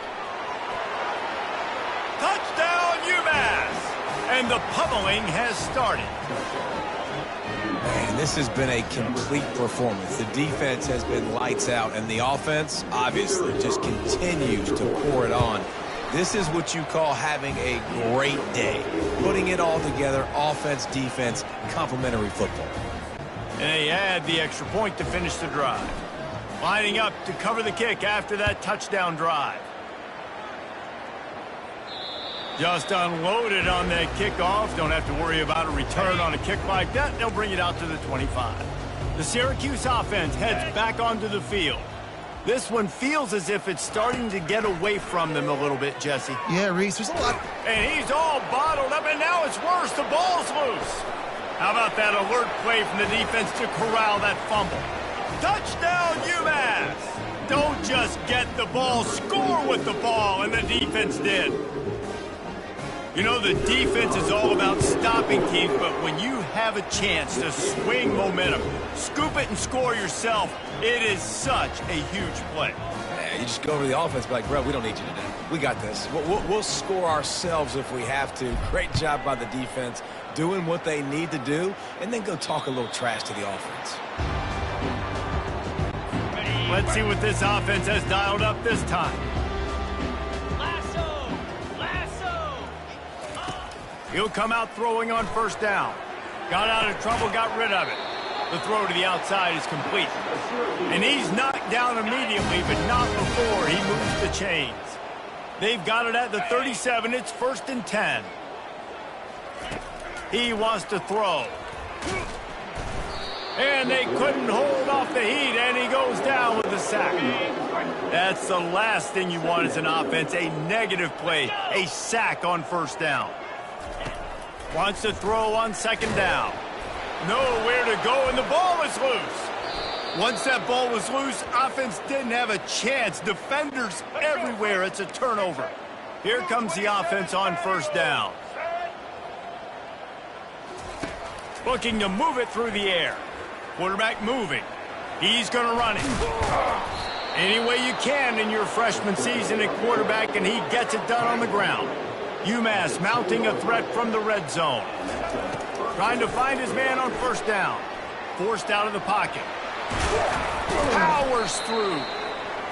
Touchdown, UMASS! And the pummeling has started. Man, this has been a complete performance. The defense has been lights out, and the offense, obviously, just continues to pour it on. This is what you call having a great day. Putting it all together, offense, defense, complementary football. And they add the extra point to finish the drive. Lining up to cover the kick after that touchdown drive. Just unloaded on that kickoff. Don't have to worry about a return on a kick like that. They'll bring it out to the 25. The Syracuse offense heads back onto the field. This one feels as if it's starting to get away from them a little bit, Jesse. Yeah, Reese, there's a lot. And he's all bottled up, and now it's worse. The ball's loose. How about that alert play from the defense to corral that fumble? Touchdown, UMass! Don't just get the ball, score with the ball, and the defense did. You know, the defense is all about stopping teams, but when you have a chance to swing momentum, scoop it and score yourself, it is such a huge play. Yeah, you just go over to the offense and be like, bro, we don't need you today. We got this. We'll score ourselves if we have to. Great job by the defense doing what they need to do, and then go talk a little trash to the offense. Let's see what this offense has dialed up this time. He'll come out throwing on first down. Got out of trouble, got rid of it. The throw to the outside is complete. And he's knocked down immediately, but not before he moves the chains. They've got it at the 37. It's 1st and 10. He wants to throw. And they couldn't hold off the heat, and he goes down with the sack. That's the last thing you want as an offense, a negative play, a sack on first down. Wants to throw on 2nd down. Nowhere to go, and the ball is loose. Once that ball was loose, offense didn't have a chance. Defenders everywhere. It's a turnover. Here comes the offense on first down. Looking to move it through the air. Quarterback moving. He's going to run it. Any way you can in your freshman season at quarterback, and he gets it done on the ground. UMass mounting a threat from the red zone. Trying to find his man on first down. Forced out of the pocket. Powers through.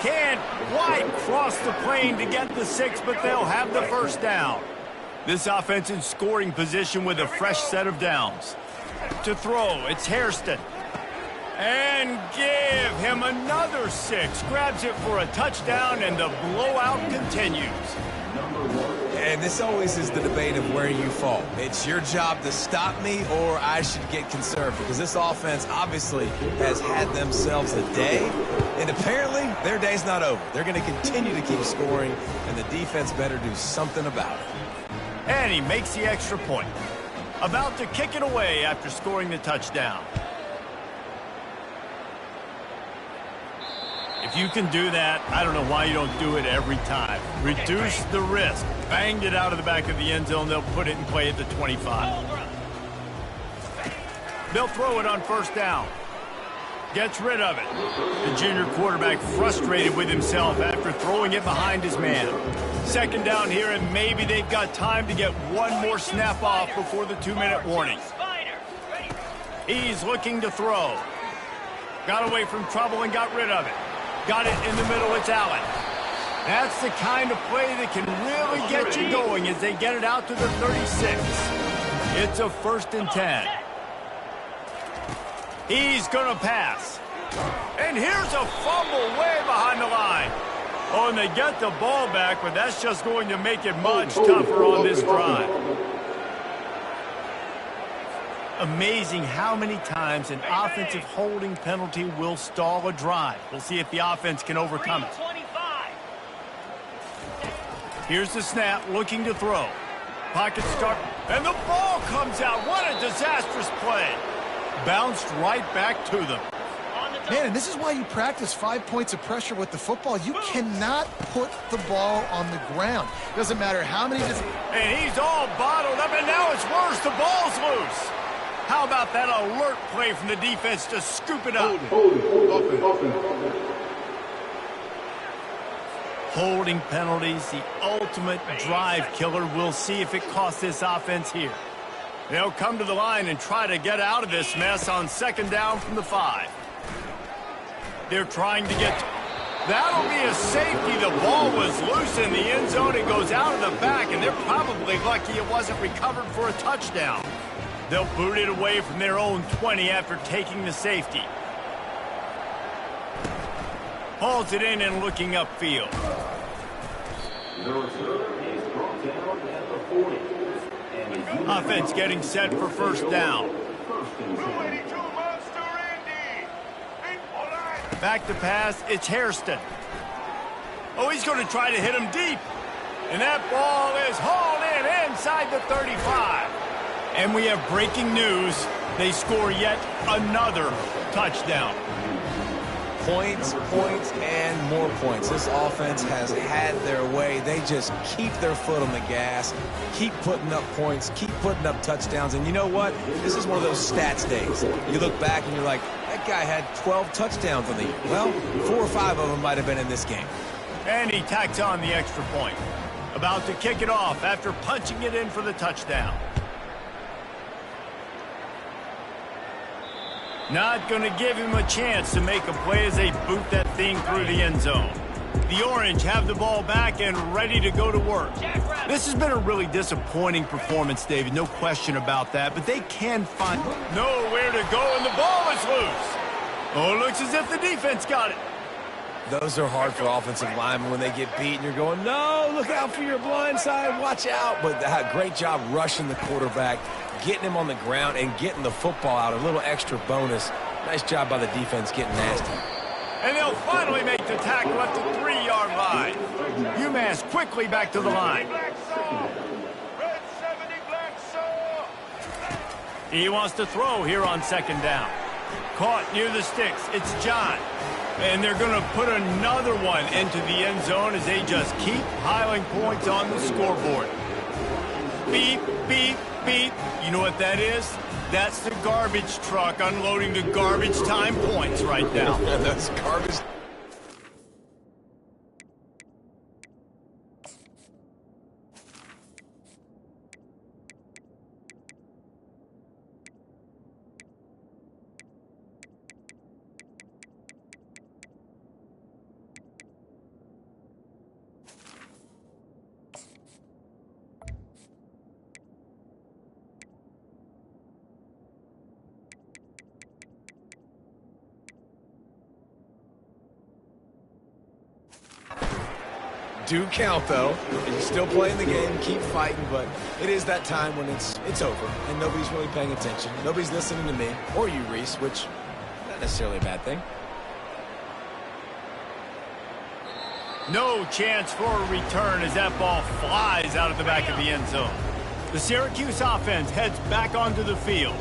Can't quite cross the plane to get the 6, but they'll have the first down. This offense in scoring position with a fresh set of downs. To throw, it's Hairston. And give him another 6. Grabs it for a touchdown, and the blowout continues. And this always is the debate of where you fall. It's your job to stop me, or I should get conservative, because this offense obviously has had themselves a day, and apparently their day's not over. They're going to continue to keep scoring, and the defense better do something about it. And he makes the extra point. About to kick it away after scoring the touchdown. If you can do that, I don't know why you don't do it every time. Reduce the risk. Banged it out of the back of the end zone. They'll put it in play at the 25. They'll throw it on first down. Gets rid of it. The junior quarterback frustrated with himself after throwing it behind his man. 2nd down here, and maybe they've got time to get one more snap off before the 2-minute warning. He's looking to throw. Got away from trouble and got rid of it. Got it in the middle, it's Allen. That's the kind of play that can really get you going as they get it out to the 36. It's a 1st and 10. He's going to pass. And here's a fumble way behind the line. Oh, and they get the ball back, but that's just going to make it much tougher on this drive. Amazing how many times an offensive holding penalty will stall a drive. We'll see if the offense can overcome it. Here's the snap, looking to throw. Pocket start, and the ball comes out. What a disastrous play. Bounced right back to them. Man, and this is why you practice 5 points of pressure with the football. You cannot put the ball on the ground. Doesn't matter how many... And he's all bottled up, and now it's worse. The ball's loose. How about that alert play from the defense to scoop it up? Holding penalties, the ultimate drive killer. We'll see if it costs this offense here. They'll come to the line and try to get out of this mess on 2nd down from the 5. They're trying to get... That'll be a safety. The ball was loose in the end zone. It goes out of the back, and they're probably lucky it wasn't recovered for a touchdown. They'll boot it away from their own 20 after taking the safety. Hauls it in and looking upfield. Offense getting set for first down. Back to pass, it's Hairston. Oh, he's going to try to hit him deep. And that ball is hauled in inside the 35. And we have breaking news. They score yet another touchdown. Points, points, and more points. This offense has had their way. They just keep their foot on the gas, keep putting up points, keep putting up touchdowns. And you know what? This is one of those stats days. You look back and you're like, that guy had 12 touchdowns on the year. Well, 4 or 5 of them might have been in this game. And he tacks on the extra point. About to kick it off after punching it in for the touchdown. Not going to give him a chance to make a play as they boot that thing through the end zone. The Orange have the ball back and ready to go to work. This has been a really disappointing performance, David, no question about that, but they can find nowhere to go and the ball is loose. Oh, it looks as if the defense got it. Those are hard for offensive linemen when they get beat and you're going, no, look out for your blind side, watch out. But great job rushing the quarterback, getting him on the ground and getting the football out. A little extra bonus. Nice job by the defense getting nasty. And they'll finally make the tackle at the 3-yard line. UMass quickly back to the line. He wants to throw here on second down. Caught near the sticks. It's John. And they're going to put another one into the end zone as they just keep piling points on the scoreboard. Beep, beep, beep. You know what that is? That's the garbage truck unloading the garbage time points right now. That's garbage. Do count, though. And you're still playing the game, keep fighting, but it is that time when it's over, and nobody's really paying attention. Nobody's listening to me, or you, Reese, which not necessarily a bad thing. No chance for a return as that ball flies out of the back of the end zone. The Syracuse offense heads back onto the field.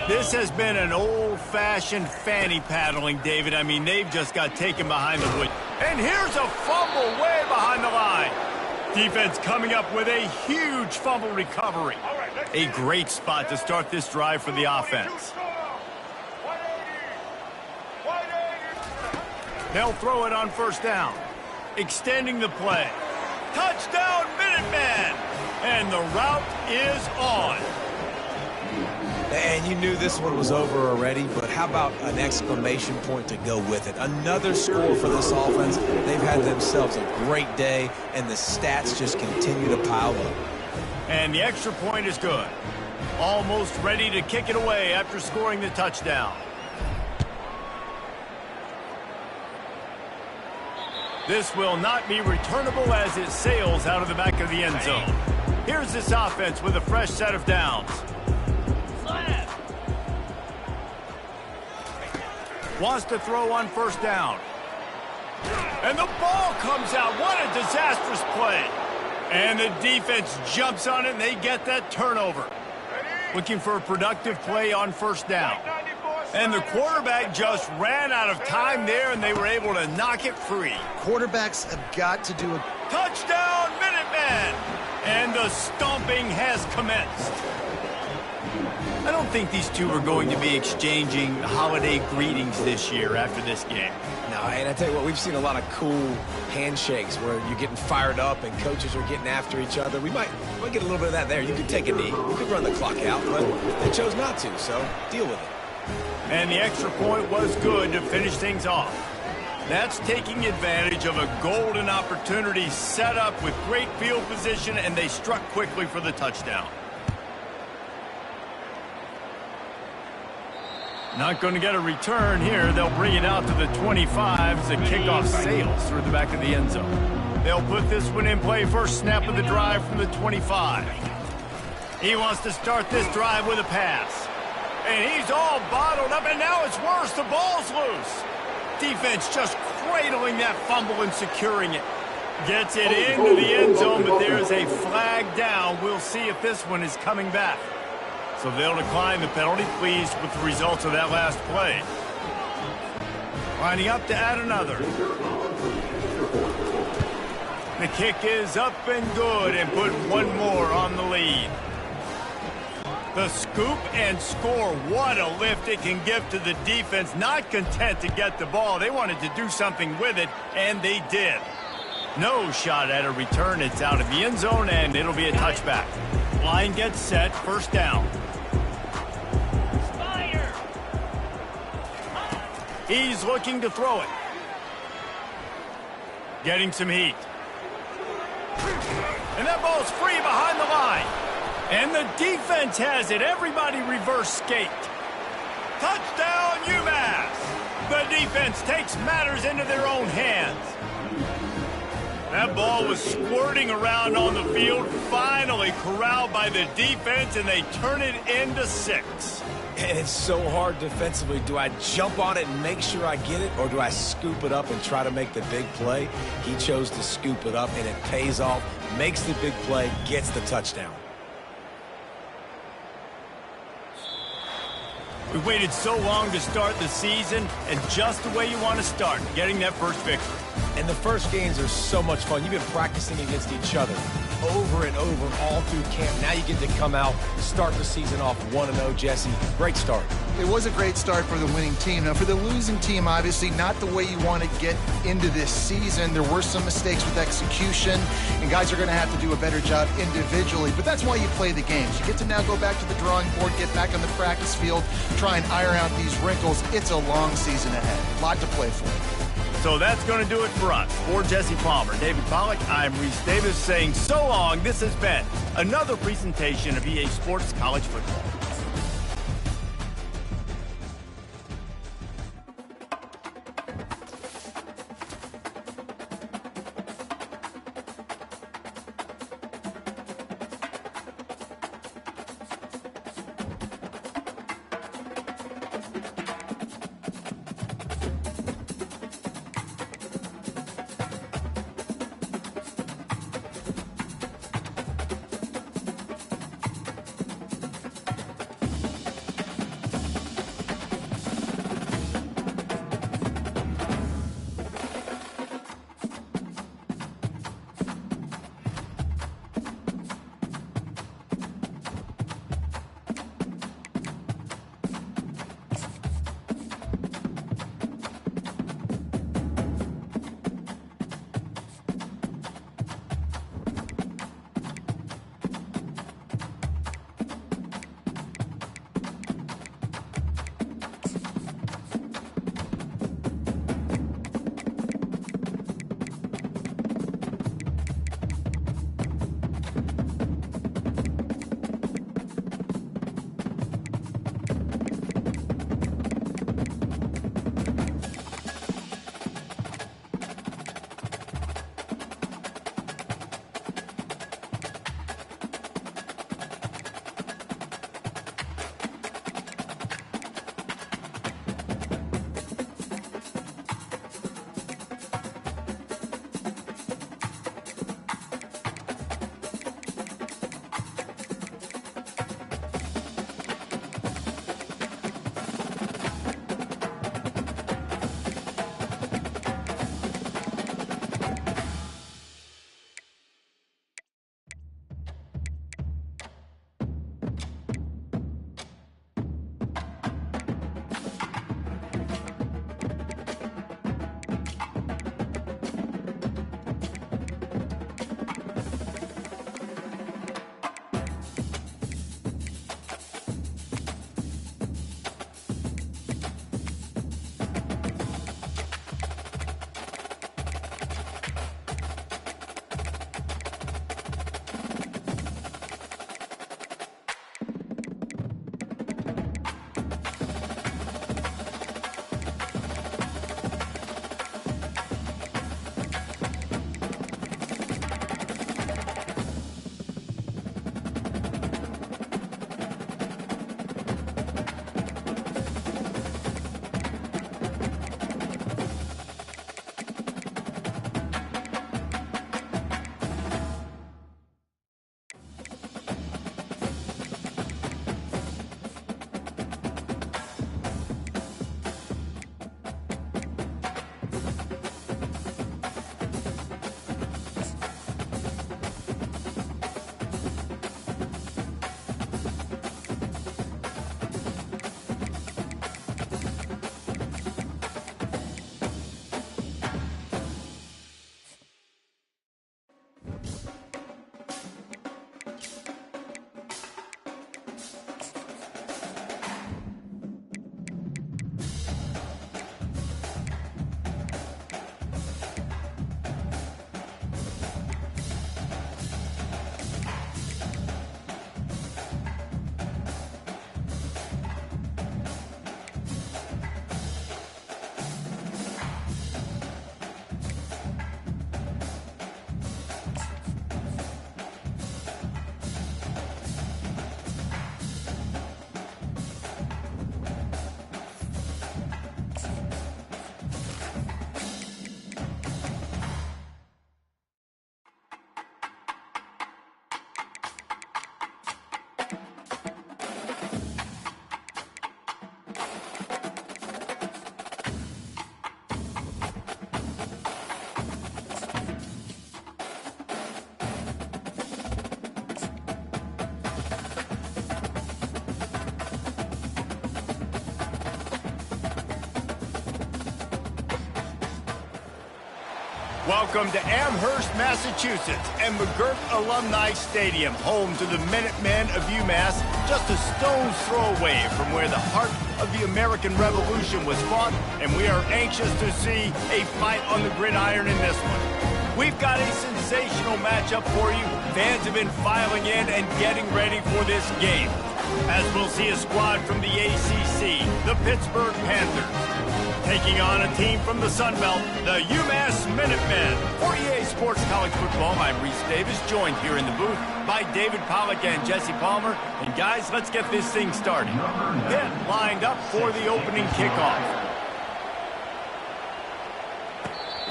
This has been an old-fashioned fanny paddling, David. I mean, they've just got taken behind the wood. And here's a fumble way behind the line. Defense coming up with a huge fumble recovery. A great spot to start this drive for the offense. They'll throw it on first down. Extending the play. Touchdown, Minutemen! And the route is on. And you knew this one was over already, but how about an exclamation point to go with it? Another score for this offense. They've had themselves a great day, and the stats just continue to pile up. And the extra point is good. Almost ready to kick it away after scoring the touchdown. This will not be returnable as it sails out of the back of the end zone. Here's this offense with a fresh set of downs. Wants to throw on first down. And the ball comes out. What a disastrous play. And the defense jumps on it, and they get that turnover. Looking for a productive play on first down. And the quarterback just ran out of time there, and they were able to knock it free. Quarterbacks have got to do a Touchdown, Minutemen! And the stomping has commenced. I don't think these two are going to be exchanging holiday greetings this year after this game. No, and I tell you what, we've seen a lot of cool handshakes where you're getting fired up and coaches are getting after each other. We might get a little bit of that there. You could take a knee. You could run the clock out, but they chose not to, so deal with it. And the extra point was good to finish things off. That's taking advantage of a golden opportunity set up with great field position, and they struck quickly for the touchdown. Not going to get a return here. They'll bring it out to the 25 as the kickoff sails through the back of the end zone. They'll put this one in play first snap of the drive from the 25. He wants to start this drive with a pass. And he's all bottled up, and now it's worse. The ball's loose. Defense just cradling that fumble and securing it. Gets it into the end zone, but there is a flag down. We'll see if this one is coming back. So they'll decline the penalty, pleased with the results of that last play. Lining up to add another. The kick is up and good and put one more on the lead. The scoop and score. What a lift it can give to the defense. Not content to get the ball. They wanted to do something with it, and they did. No shot at a return. It's out of the end zone, and it'll be a touchback. Line gets set. First down. Spider. He's looking to throw it. Getting some heat. And that ball's free behind the line. And the defense has it. Everybody reverse skate. Touchdown, UMass. The defense takes matters into their own hands. That ball was squirting around on the field, finally corralled by the defense, and they turn it into 6. And it's so hard defensively. Do I jump on it and make sure I get it, or do I scoop it up and try to make the big play? He chose to scoop it up, and it pays off, makes the big play, gets the touchdown. We waited so long to start the season, and just the way you want to start, getting that first victory. And the first games are so much fun. You've been practicing against each other over and over all through camp. Now you get to come out, start the season off 1-0, Jesse. Great start. It was a great start for the winning team. Now, for the losing team, obviously not the way you want to get into this season. There were some mistakes with execution, and guys are going to have to do a better job individually. But that's why you play the games. You get to now go back to the drawing board, get back on the practice field, try and iron out these wrinkles. It's a long season ahead. A lot to play for. So that's going to do it for us. For Jesse Palmer, David Pollack, I'm Reese Davis saying so long. This has been another presentation of EA Sports College Football. Welcome to Amherst, Massachusetts, and McGirt Alumni Stadium, home to the Minutemen of UMass, just a stone's throw away from where the heart of the American Revolution was fought, and we are anxious to see a fight on the gridiron in this one. We've got a sensational matchup for you. Fans have been filing in and getting ready for this game, as we'll see a squad from the ACC, the Pittsburgh Panthers, taking on a team from the Sun Belt, the UMass Minutemen. For EA Sports College Football, I'm Reese Davis, joined here in the booth by David Pollack and Jesse Palmer. And guys, let's get this thing started. Pitt lined up for the opening kickoff.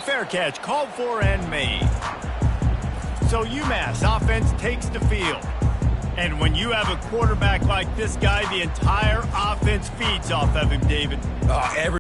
Fair catch called for and made. So UMass offense takes the field. And when you have a quarterback like this guy, the entire offense feeds off of him, David. Every